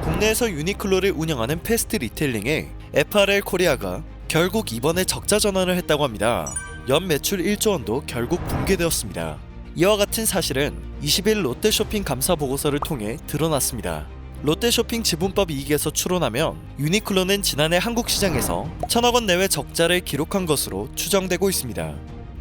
국내에서 유니클로를 운영하는 패스트 리테일링에 FRL 코리아가 결국 이번에 적자 전환을 했다고 합니다. 연 매출 1조 원도 결국 붕괴되었습니다. 이와 같은 사실은 20일 롯데쇼핑 감사 보고서를 통해 드러났습니다. 롯데쇼핑 지분법 이익에서 추론하면 유니클로는 지난해 한국 시장에서 1,000억 원 내외 적자를 기록한 것으로 추정되고 있습니다.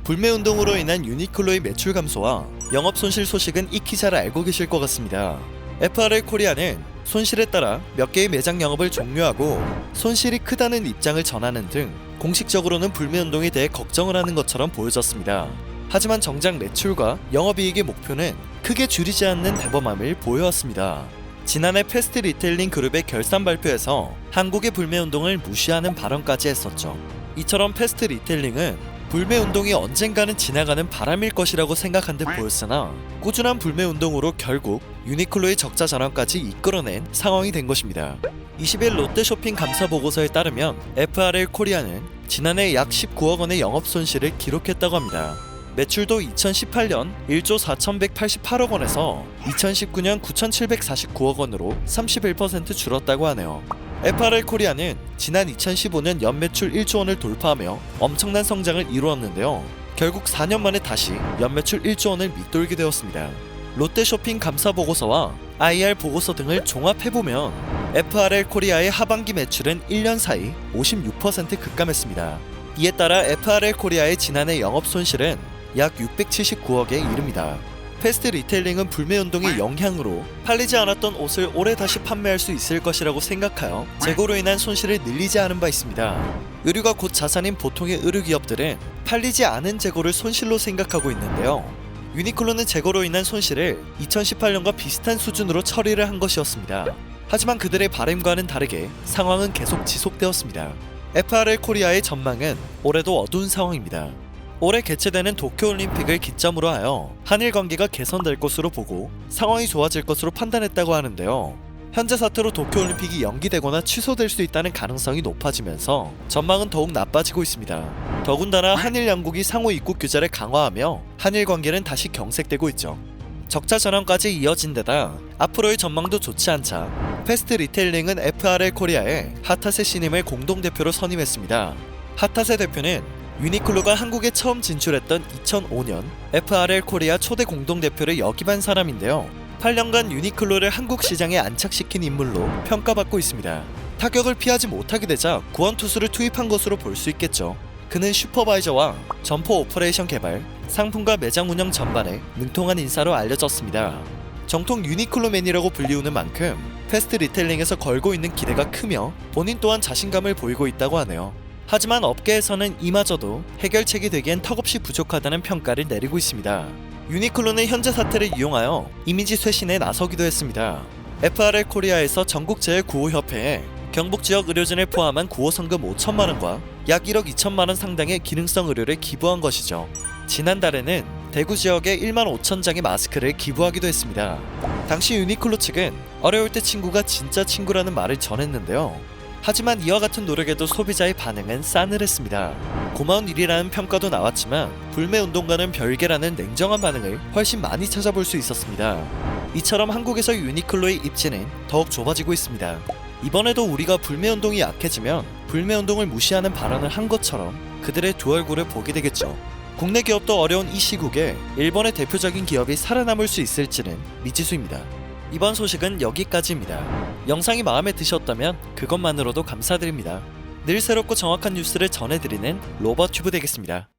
불매운동으로 인한 유니클로의 매출 감소와 영업 손실 소식은 익히 잘 알고 계실 것 같습니다. FRL 코리아는 손실에 따라 몇 개의 매장 영업을 종료하고 손실이 크다는 입장을 전하는 등 공식적으로는 불매운동에 대해 걱정을 하는 것처럼 보여졌습니다. 하지만 정작 매출과 영업이익의 목표는 크게 줄이지 않는 대범함을 보여왔습니다. 지난해 패스트 리테일링 그룹의 결산 발표에서 한국의 불매운동을 무시하는 발언까지 했었죠. 이처럼 패스트 리테일링은 불매운동이 언젠가는 지나가는 바람일 것이라고 생각한 듯 보였으나 꾸준한 불매운동으로 결국 유니클로의 적자 전환까지 이끌어낸 상황이 된 것입니다. 20일 롯데쇼핑 감사 보고서에 따르면 FRL 코리아는 지난해 약 19억 원의 영업 손실을 기록했다고 합니다. 매출도 2018년 1조 4,188억 원에서 2019년 9,749억 원으로 31% 줄었다고 하네요. FRL 코리아는 지난 2015년 연매출 1조 원을 돌파하며 엄청난 성장을 이루었는데요. 결국 4년 만에 다시 연매출 1조 원을 밑돌게 되었습니다. 롯데쇼핑 감사 보고서와 IR 보고서 등을 종합해보면 FRL 코리아의 하반기 매출은 1년 사이 56% 급감했습니다. 이에 따라 FRL 코리아의 지난해 영업 손실은 약 679억에 이릅니다. 패스트 리테일링은 불매운동의 영향으로 팔리지 않았던 옷을 올해 다시 판매할 수 있을 것이라고 생각하여 재고로 인한 손실을 늘리지 않은 바 있습니다. 의류가 곧 자산인 보통의 의류기업들은 팔리지 않은 재고를 손실로 생각하고 있는데요. 유니클로는 재고로 인한 손실을 2018년과 비슷한 수준으로 처리를 한 것이었습니다. 하지만 그들의 바람과는 다르게 상황은 계속 지속되었습니다. FRL 코리아의 전망은 올해도 어두운 상황입니다. 올해 개최되는 도쿄올림픽을 기점으로 하여 한일 관계가 개선될 것으로 보고 상황이 좋아질 것으로 판단했다고 하는데요. 현재 사태로 도쿄올림픽이 연기되거나 취소될 수 있다는 가능성이 높아지면서 전망은 더욱 나빠지고 있습니다. 더군다나 한일 양국이 상호 입국 규제를 강화하며 한일 관계는 다시 경색되고 있죠. 적자 전환까지 이어진 데다 앞으로의 전망도 좋지 않자 패스트 리테일링은 FRL 코리아에 하타세 신임을 공동대표로 선임했습니다. 하타세 대표는 유니클로가 한국에 처음 진출했던 2005년 FRL 코리아 초대 공동대표를 역임한 사람인데요. 8년간 유니클로를 한국 시장에 안착시킨 인물로 평가받고 있습니다. 타격을 피하지 못하게 되자 구원투수를 투입한 것으로 볼 수 있겠죠. 그는 슈퍼바이저와 점포 오퍼레이션 개발, 상품과 매장 운영 전반에 능통한 인사로 알려졌습니다. 정통 유니클로맨이라고 불리우는 만큼 패스트 리테일링에서 걸고 있는 기대가 크며 본인 또한 자신감을 보이고 있다고 하네요. 하지만 업계에서는 이마저도 해결책이 되기엔 턱없이 부족하다는 평가를 내리고 있습니다. 유니클로는 현재 사태를 이용하여 이미지 쇄신에 나서기도 했습니다. FRL 코리아에서 전국재해구호협회에 경북지역 의료진을 포함한 구호 성금 5천만원과 약 1억 2천만원 상당의 기능성 의료를 기부한 것이죠. 지난달에는 대구 지역에 1만 5천 장의 마스크를 기부하기도 했습니다. 당시 유니클로 측은 어려울 때 친구가 진짜 친구라는 말을 전했는데요. 하지만 이와 같은 노력에도 소비자의 반응은 싸늘했습니다. 고마운 일이라는 평가도 나왔지만 불매운동과는 별개라는 냉정한 반응을 훨씬 많이 찾아볼 수 있었습니다. 이처럼 한국에서 유니클로의 입지는 더욱 좁아지고 있습니다. 이번에도 우리가 불매운동이 약해지면 불매운동을 무시하는 발언을 한 것처럼 그들의 두 얼굴을 보게 되겠죠. 국내 기업도 어려운 이 시국에 일본의 대표적인 기업이 살아남을 수 있을지는 미지수입니다. 이번 소식은 여기까지입니다. 영상이 마음에 드셨다면 그것만으로도 감사드립니다. 늘 새롭고 정확한 뉴스를 전해드리는 로버튜브 되겠습니다.